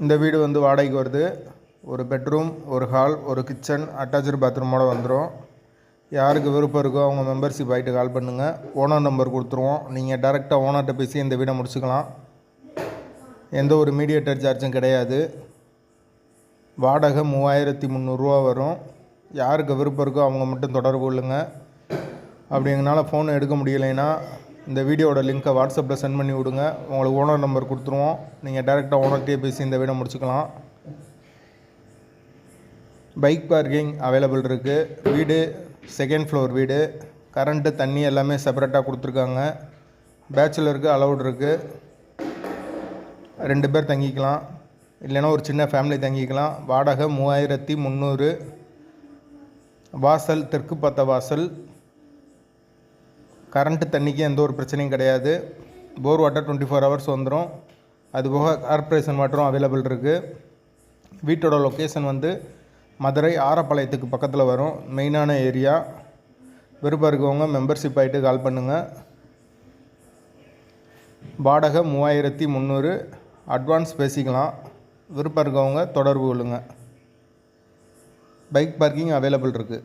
இந்த வீடு வந்து வாடகைக்கு வருது. ஒரு பெட்ரூம், ஒரு ஹால், ஒரு கிச்சன், அட்டாச்சு பாத்ரூமோடு வந்துடும். யாருக்கு விருப்பம் இருக்கோ அவங்க மெம்பர்ஷிப் ஆகிட்டு கால் பண்ணுங்கள். ஓனர் நம்பர் கொடுத்துருவோம். நீங்கள் டேரெக்டாக ஓனர்கிட்ட பேசி இந்த வீடை முடிச்சுக்கலாம். எந்த ஒரு மீடியேட்டர் சார்ஜும் கிடையாது. வாடகை 3300 வரும். யாருக்கு விருப்பம் இருக்கோ அவங்க மட்டும் தொடர்பு கொள்ளுங்க. அப்படி எங்களால் ஃபோன் எடுக்க முடியலைன்னா இந்த வீடியோட லிங்க்கை வாட்ஸ்அப்பில் சென்ட் பண்ணி விடுங்க. உங்களுக்கு ஓனர் நம்பர் கொடுத்துருவோம். நீங்கள் டேரெக்டாக ஓனர்கிட்டே பேசி இந்த வீடை முடிச்சுக்கலாம். பைக் பார்க்கிங் அவைலபிள் இருக்குது. வீடு செகண்ட் ஃப்ளோர் வீடு. கரண்ட்டு தண்ணி எல்லாமே செப்பரேட்டாக கொடுத்துருக்காங்க. பேச்சுலருக்கு அலவுட் இருக்குது. 2 பேர் தங்கிக்கலாம், இல்லைன்னா ஒரு சின்ன ஃபேமிலி தங்கிக்கலாம். வாடகை 3300. வாசல் தெற்கு பார்த்த வாசல். கரண்ட்டு தண்ணிக்கு எந்த ஒரு பிரச்சனையும் கிடையாது. போர் வாட்டர் 24 ஹவர்ஸ் வந்துடும். அதுபோக கார்ப்பரேஷன் வாட்டரும் அவைலபிள் இருக்குது. வீட்டோட லொக்கேஷன் வந்து மதுரை ஆரப்பாளையத்துக்கு பக்கத்தில் வரும். மெயினான ஏரியா. விருப்பம் இருக்கவங்க மெம்பர்ஷிப் ஆகிட்டு கால் பண்ணுங்கள். வாடகை 3300. அட்வான்ஸ் பேசிக்கலாம். விருப்பம் இருக்கவங்க தொடர்பு கொள்ளுங்கள். பைக் பார்க்கிங் அவைலபிள் இருக்குது.